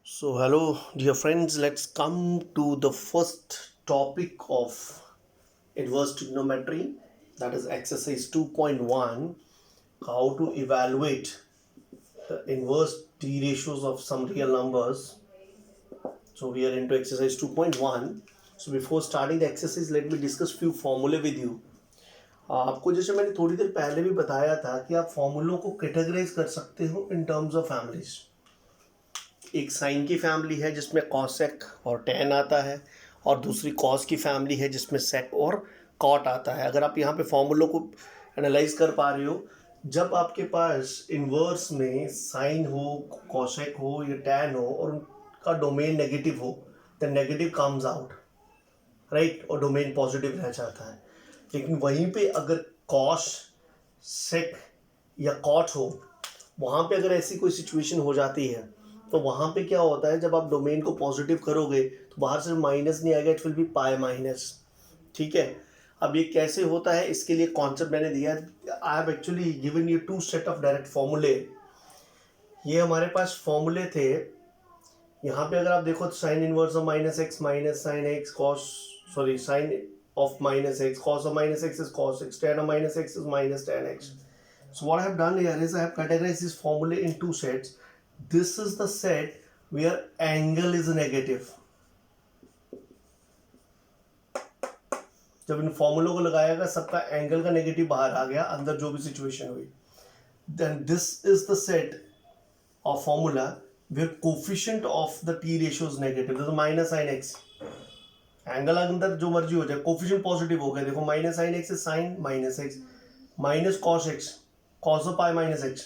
So, hello, dear friends. Let's come to the first topic of inverse trigonometry, that is exercise 2.1, how to evaluate the inverse t ratios of some real numbers. So, we are into exercise 2.1. So, before starting the exercise, let me discuss few formula with you. आपको जैसे मैंने थोड़ी देर पहले भी बताया था कि आप फॉर्मूलों को कैटेगराइज कर सकते हो इन टर्म्स ऑफ फैमिलीज। एक साइन की फैमिली है जिसमें कॉसेक और टेन आता है, और दूसरी कॉस की फैमिली है जिसमें सेक और कॉट आता है। अगर आप यहाँ पे फॉर्मूलों को एनालाइज कर पा रहे हो, जब आपके पास इन्वर्स में साइन हो, कॉसेक हो या टेन हो और उनका डोमेन नेगेटिव हो, तो नेगेटिव कम्स आउट, राइट, और डोमेन पॉजिटिव रह जाता है। लेकिन वहीं पे अगर कॉस, सेक या कॉट हो, वहाँ पे अगर ऐसी कोई सिचुएशन हो जाती है तो वहाँ पे क्या होता है, जब आप डोमेन को पॉजिटिव करोगे तो बाहर से माइनस नहीं आएगा, it will B pi minus. ठीक है, अब ये कैसे होता है इसके लिए कॉन्सेप्ट मैंने दिया। I have actually given you two set of direct फॉर्मूले। ये हमारे पास फॉर्मूले थे। यहाँ पे अगर आप देखो तो sine inverse of minus x minus sine x cos, sorry, sine of minus x, cos of minus x is cos x, tan of minus x is minus tan x. So what I have done here is I have categorized this formula in two sets. This is the set where angle is negative. जब इन फॉर्मूलों को लगाएगा सबका angle का negative बाहर आ गया, अंदर जो भी सिचुएशन हुई, then this is the set of formula where coefficient of the t ratio is negative. This is minus sin x. Angle अंदर जो मर्जी हो जाए, कोफिशिएंट पॉजिटिव हो गया। देखो minus sine x is sine minus x, minus cos x cos of pi minus x,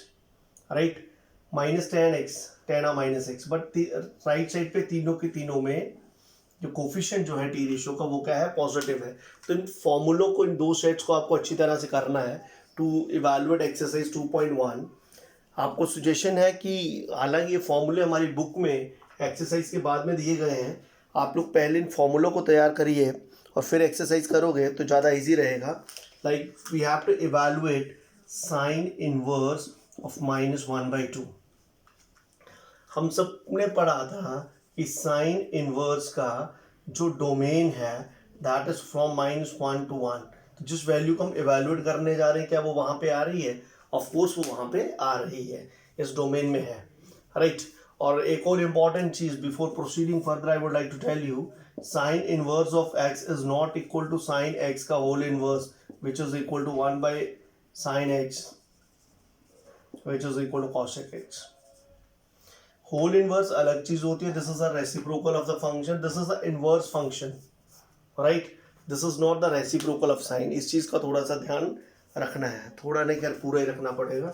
right, minus ten x ten of minus x. But right side पे तीनों के तीनों में जो कोफिशिएंट जो है टी रेशियो का वो क्या है, पॉजिटिव है। तो इन फॉर्मूलों को, इन दो सेट्स को आपको अच्छी तरह से करना है टू इवैल्यूएट एक्सरसाइज 2.1। आपको सजेशन है कि हालांकि ये फॉर्मूले हमारी बुक में एक्सरसाइज के बाद में दिए गए हैं, आप लोग पहले इन फॉर्मूलों को तैयार करिए और फिर एक्सरसाइज करोगे तो ज़्यादा इजी रहेगा। Like we have to evaluate sine inverse of -1/2। हम सब ने पढ़ा था कि साइन इनवर्स का जो डोमेन है दैट इज फ्रॉम -1 to 1। तो जिस वैल्यू को हम इवैल्यूएट करने जा रहे हैं, क्या वो वहाँ पे आ रही है? ऑफ कोर्स वो वहाँ पे आ रही है, इस डोमेन में है, राइट। और एक और इम्पॉर्टेंट चीज before proceeding further I would like to tell you, sine inverse of x is not equal to sine x का whole inverse which is equal to 1/sin x which is equal to cosec x। Whole inverse अलग चीज होती है, this is the reciprocal of the function, this is the inverse function, right, this is not the reciprocal of sine. इस चीज का थोड़ा सा ध्यान रखना है, थोड़ा नहीं खैर पूरा ही रखना पड़ेगा।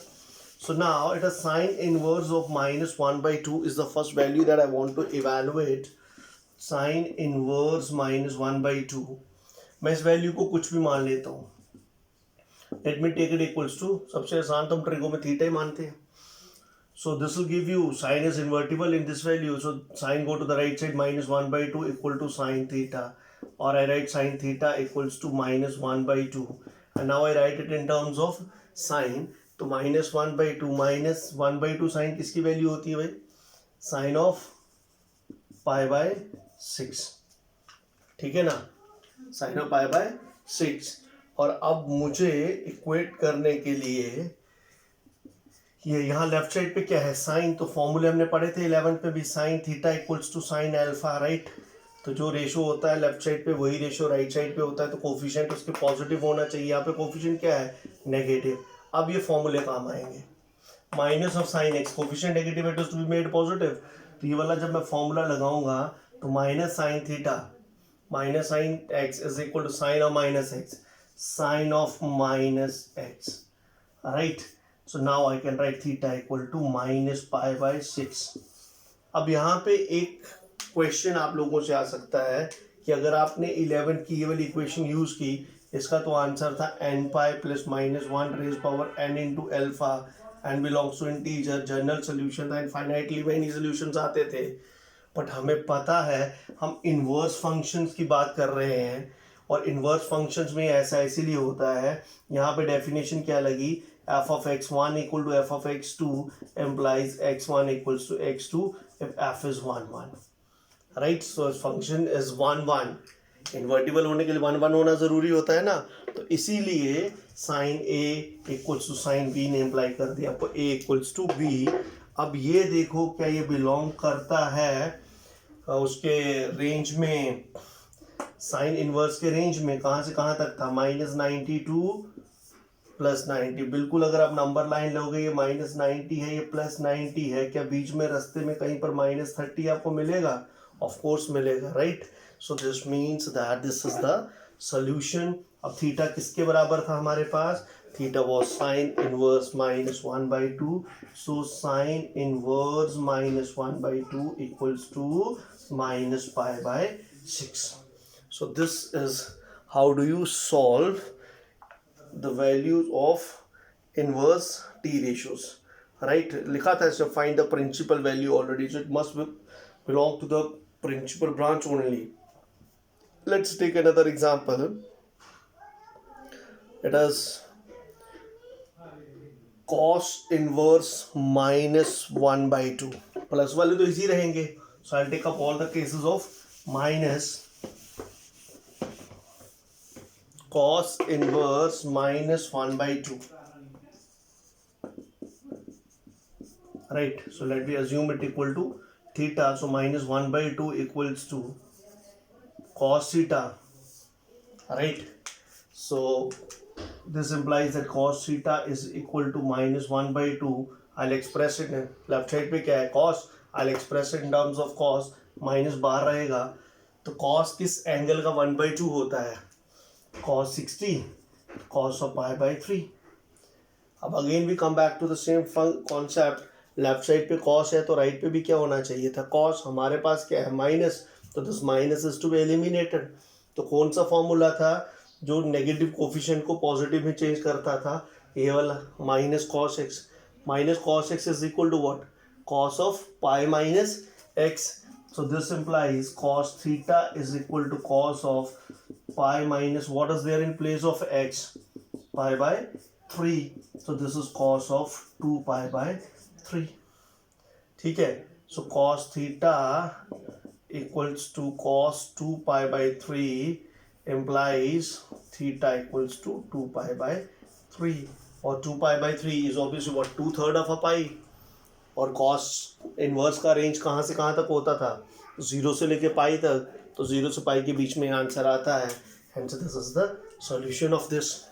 So now it is sine inverse of -1/2 is the first value that I want to evaluate. Sine inverse -1/2, मैं इस वैल्यू को कुछ भी मान लेता हूँ। Let me take it equals to, सबसे आसान तो हम ट्रिगो में थीटा ही मानते हैं। So this will give you sine is invertible in this value, so sine go to the right side, -1/2 equal to sine theta, or I write sine theta equals to -1/2, and now I write it in terms of sine। तो -1/2 sign किसकी value होती है भाई? Sign of π/6, ठीक है ना, sign of π/6। और अब मुझे इक्वेट करने के लिए ये यहाँ लेफ्ट साइड पे क्या है, साइन, तो फॉर्मूले हमने पढ़े थे 11 पे भी, sine theta equals to sine alpha, right. तो जो रेशो होता है लेफ्ट साइड पे वही रेशो राइट साइड पे होता है, तो कोफिशिएंट उसके पॉजिटिव होना चाहिए। यहाँ पे कोफिशिएंट क्या है, नेगेटिव। अब ये फॉर्मूले काम आएंगे, minus of sine x, coefficient negative it is to be made positive, तो ये वाला जब मैं फॉर्मूला लगाऊंगा तो minus sine theta minus sine x is equal to sine of minus x, sine of minus x, right. So now I can write theta equal to -π/6। अब यहाँ पे एक क्वेश्चन आप लोगों से आ सकता है कि अगर आपने 11 की ये वाली इक्वेशन यूज की, इसका तो आंसर था n pi plus -1 raise power n into alpha and belongs to integer. General solution था, इनफाइनाइटली मेनी सोल्यूशंस आते थे, बट हमें पता है हम इन्वर्स फंक्शंस की बात कर रहे हैं, और इन्वर्स फंक्शंस में ऐसा इसीलिए होता है। यहाँ पे डेफिनेशन क्या लगी f of x1 equal to f of x2 implies x1 equals to x2 if f is 1 1, right? So function is 1 1, invertible होने के लिए 1 1 होना जरूरी होता है ना, तो इसीलिए sine A equals to sine B ने इम्प्लाई कर दिया आपको a इक्वल्स टू बी। अब ये देखो क्या ये बिलोंग करता है उसके रेंज में, साइन इनवर्स के रेंज में, कहाँ से कहाँ तक था, -90 टू +90। बिल्कुल अगर आप नंबर लाइन लोगे ये -90 है, ये +90 है, क्या बीच में रास्ते में कहीं पर -30 आपको मिलेगा? ऑफ कोर्स मिलेगा, right? So this means that this is the solution. अब थीटा किसके बराबर था हमारे पास? Theta was sine inverse -1/2, so sine inverse -1/2 equals to -π/6। So this is how do you solve the values of inverse t ratios, right? लिखा था इसमें find the principal value already, so it must belong to the principal branch only. Let's take another example. It is cos inverse -1/2. Plus वाले तो easy रहेंगे, so I'll take up all the cases of minus cos inverse -1/2, right? So let me assume it equal to theta, so -1/2 equals to cos theta, right? So this implies that cos theta is equal to -1/2. I'll express it in left side पे क्या है cos, I'll express it in terms of cos, minus बाहर रहेगा, तो cos किस angle का 1/2 होता है? cos 60, cos of π/3। अब again we come back to the same concept, left side पे cos है तो राइट पे भी क्या होना चाहिए था? cos। हमारे पास क्या है? माइनस, तो this minus is to be eliminated. तो कौन सा फॉर्मूला था जो नेगेटिव कोफिशिएंट को पॉजिटिव में चेंज करता था? ये वाला minus cos x। Minus cos x is equal to what? cos of π-x। So this implies cos theta is equal to cos of pi minus what is there in place of x? π/3. So this is cos of 2π/3. ठीक है? So cos theta equals to cos 2π/3 implies theta equals to 2π/3, और 2π/3 is obviously what? 2/3 of a pi। और cos inverse का range कहाँ से कहाँ तक होता था? 0 से लेके पाई तक, तो 0 से पाई के बीच में आंसर आता है। Hence this is the solution of this,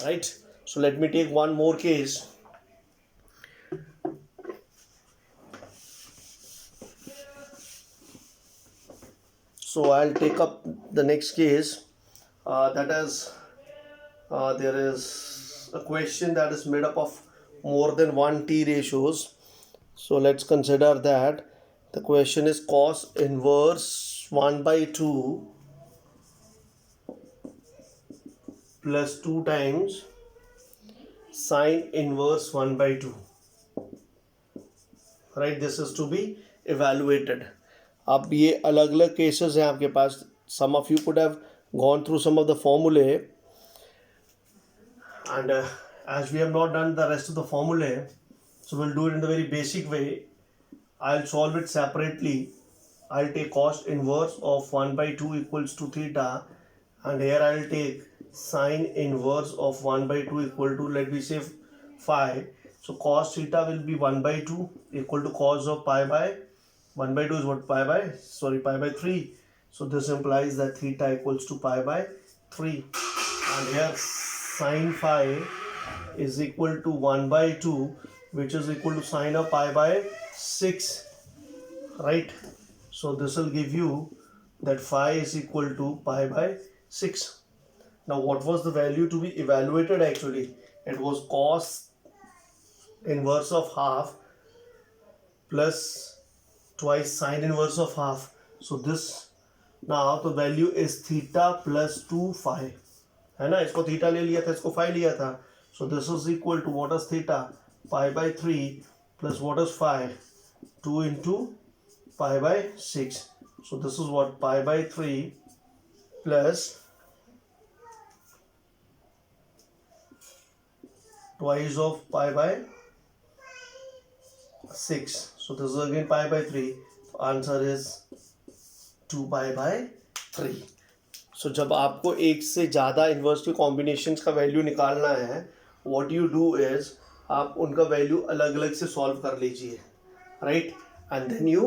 right? So let me take one more case. So I'll take up the next case, that is there is a question that is made up of more than one t ratios. So let's consider that the question is cos inverse 1/2 plus 2 times sin inverse 1/2, right? This is to be evaluated. अब ये अलग अलग cases हैं आपके पास. Some of you could have gone through some of the formulae, and as we have not done the rest of the formulae, so we'll do it in the very basic way. I'll solve it separately. I'll take cos inverse of 1/2 equals to theta, and here I'll take sin inverse of 1/2 equal to, let me say, phi. So cos theta will be 1/2 equal to cos of pi by 1/2 is what? Pi/3. So this implies that theta equals to pi/3, and here sin phi is equal to 1/2, which is equal to sine of pi/6, right? So this will give you that phi is equal to pi/6. Now what was the value to be evaluated actually? It was cos inverse of half plus twice sine inverse of half. So this, now the value is theta plus 2 phi, है ना? इसको theta ले लिया था, इसको phi लिया था. So this is equal to what is theta? Pi/3 plus what is phi? 2 into pi/6. So this is what? Pi/3 plus twice of pi by 6. So this is again pi by 3. Answer is 2 pi by 3. So जब आपको एक से ज़्यादा inverse के combinations का value निकालना है, what you do is आप उनका वैल्यू अलग अलग से सॉल्व कर लीजिए, right, and then you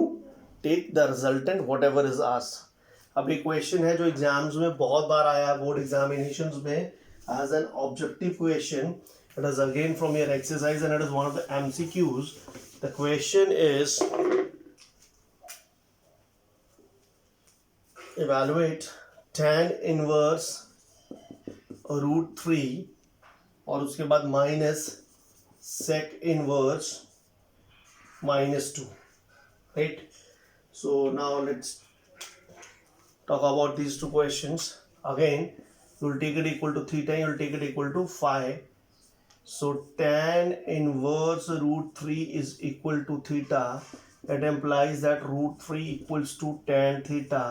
take the resultant whatever is asked. अब एक क्वेश्चन है जो एग्जाम्स में बहुत बार आया है, बोर्ड एग्जामिनेशंस में, as an objective question. It is again from your exercise and it is one of the MCQs. The question is evaluate tan inverse √3 और उसके बाद minus sec inverse -2, right? So now let's talk about these two questions. Again, you'll take it equal to theta, you'll take it equal to phi. So tan inverse √3 is equal to theta. It implies that √3 equals to tan theta.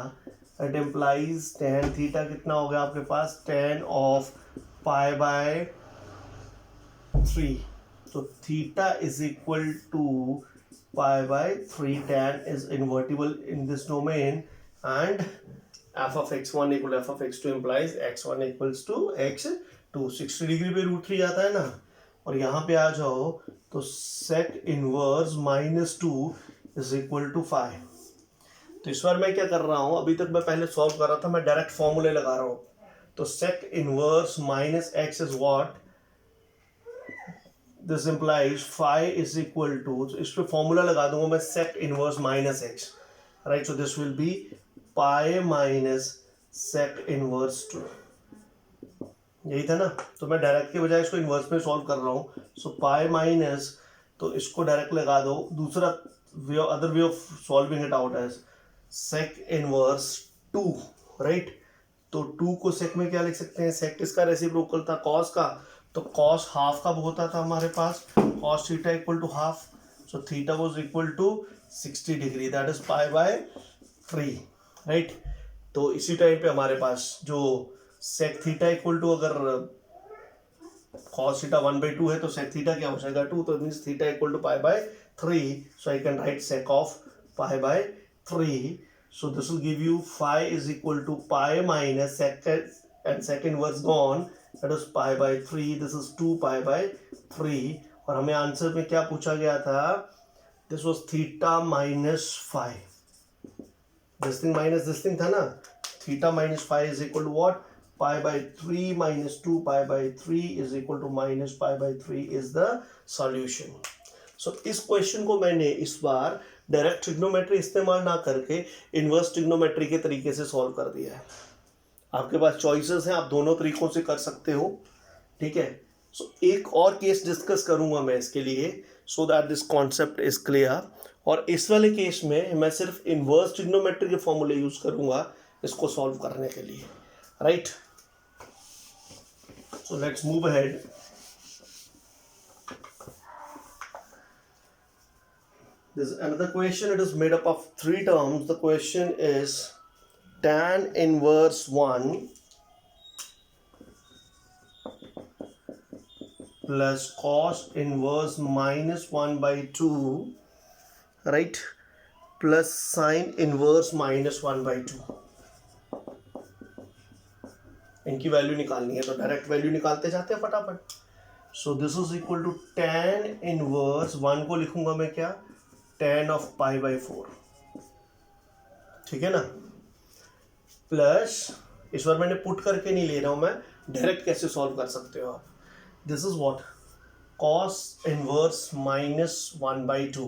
It implies tan theta कितना हो गया आपके पास, tan of pi by 3. So theta is equal to pi by 3. Tan is invertible in this domain and f of x1 equal to f of x2 implies x1 equals to x2. 60 degree पे √3 आता है ना, और यहाँ पे आ जाओ तो sec inverse -2 is equal to 5. तो इस बार मैं क्या कर रहा हूँ, अभी तक मैं पहले सॉल्व कर रहा था, मैं डायरेक्ट फॉर्मूले लगा रहा हूँ. तो sec inverse -x is what, this implies phi is equal to, इस पे फॉर्मूला लगा दूंगा मैं, sec inverse -x, right. So this will be pi minus sec inverse 2. यही था ना, तो मैं डायरेक्ट के बजाय इसको इनवर्स में सॉल्व कर रहा हूँ. सो pi माइनस, तो इसको डायरेक्ट लगा दो. दूसरा way, other way of solving it out as sec inverse 2, right. तो 2 को sec में क्या लिख सकते हैं, sec किसका रेसिप्रोकल था, cos का. तो cos हाफ का होता था हमारे पास, cos theta equal to half. So theta was equal to 60 degree, that is pi by 3, right. तो इसी टाइम पे हमारे पास जो sec थीटा इक्वल टू, अगर cos थीटा 1/2 है तो sec थीटा क्या हो जाएगा 2, तो means theta equal to pi by 3. So I can write sec of pi by 3. So this will give you phi is equal to pi minus sec, and sec inverse gone, that is pi by 3. This is 2 pi by 3. और हमें answer में क्या पूछा गया था, this was theta minus phi. This thing minus this thing था ना, theta minus phi is equal to what, pi by 3 minus 2 pi by 3 is equal to minus pi by 3 is the solution. So इस question को मैंने इस बार direct trigonometry इस्तेमाल ना करके inverse trigonometry के तरीके से सॉल्व कर दिया है. आपके पास चॉइसेस हैं, आप दोनों तरीकों से कर सकते हो, ठीक है. सो एक और केस डिस्कस करूंगा मैं इसके लिए, so that this concept is clear. और इस वाले केस में मैं सिर्फ इनवर्स ट्रिग्नोमेट्री के फॉर्मूले यूज करूंगा इसको सॉल्व करने के लिए, right. So let's move ahead. This is another question. It is made up of 3 terms. The question is tan inverse 1 plus cos inverse -1/2, right, plus sin inverse -1/2. इनकी value निकालनी है, तो डायरेक्ट वैल्यू निकालते जाते हैं फटाफट. So this is equal to tan inverse 1 को लिखूंगा मैं क्या, tan of pi by 4, ठीक है ना, प्लस इस बार मैंने पुट करके नहीं ले रहा हूं मैं, डायरेक्ट कैसे सॉल्व कर सकते हो आप. This is what, cos inverse -1/2,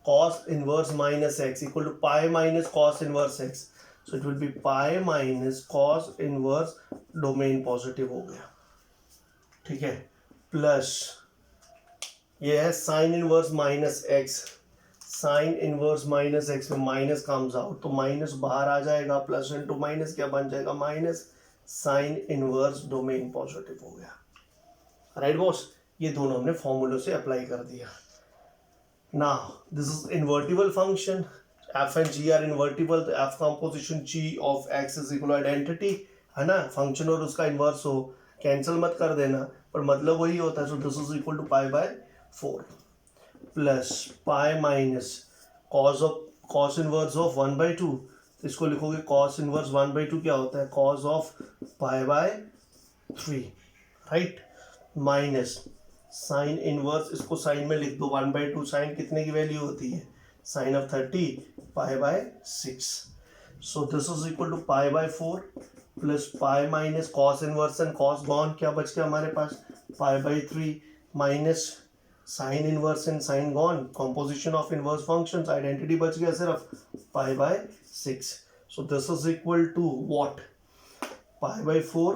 cos inverse minus x equal to pi minus cos inverse x. So it will be pi minus cos inverse, domain positive हो गया, ठीक है, प्लस ये है sin inverse minus x. Sine inverse minus x में minus comes out, तो minus बाहर आ जाएगा, प्लस इंटू माइनस क्या बन जाएगा, minus. Sine inverse domain positive हो गया, राइट बॉस. ये दोनों हमने फॉर्मूलों से अप्लाई कर दिया. Now this is invertible function, f and g are invertible. तो f composition g of x is equal identity है ना, फंक्शन और उसका इन्वर्स हो, कैंसिल मत कर देना. पर मतलब वही होता है. So this is equal to pi by 4 plus pi minus cos inverse of 1/2. तो इसको लिखोगे कॉस इनवर्स 1/2 क्या होता है, cos of pi by 3, right, minus sine inverse, इसको साइन में लिख दो 1/2. साइन कितने की वैल्यू होती है, sine of 30 pi by 6. So this is equal to pi by 4 plus pi minus cos inverse and cos gone, क्या बच गया हमारे पास, pi by 3 minus sine inverse and sine gone, composition of inverse functions, identity बच गया सिर्फ pi by 6. So this is equal to what, pi by 4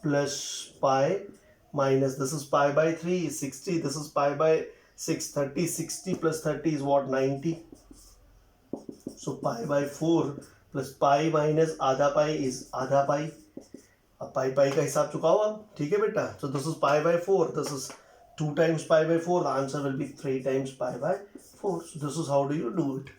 plus pi minus this is pi by 3 is 60, this is pi by 6, 30, 60 plus 30 is what, 90. So pi by 4 plus pi minus आधा pi is आधा pi. अब pi का हिसाब चुकाओ अब, ठीक है बेटा. So this is pi by 4, this is 2 times pi by 4, the answer will be 3 times pi by 4. So this is how do you do it.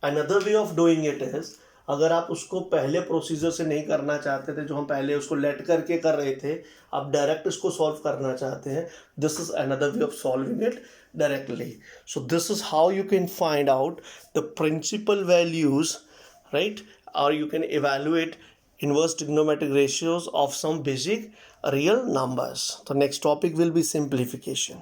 Another way of doing it is, अगर आप उसको पहले procedure से नहीं करना चाहते थे, जो हम पहले उसको लेट करके कर रहे थे, आप डायरेक्ट इसको सॉल्व करना चाहते हैं, this is another way of solving it directly. So this is how you can find out the principal values, right, और you can evaluate inverse trigonometric ratios of some basic real numbers. The next topic will be simplification.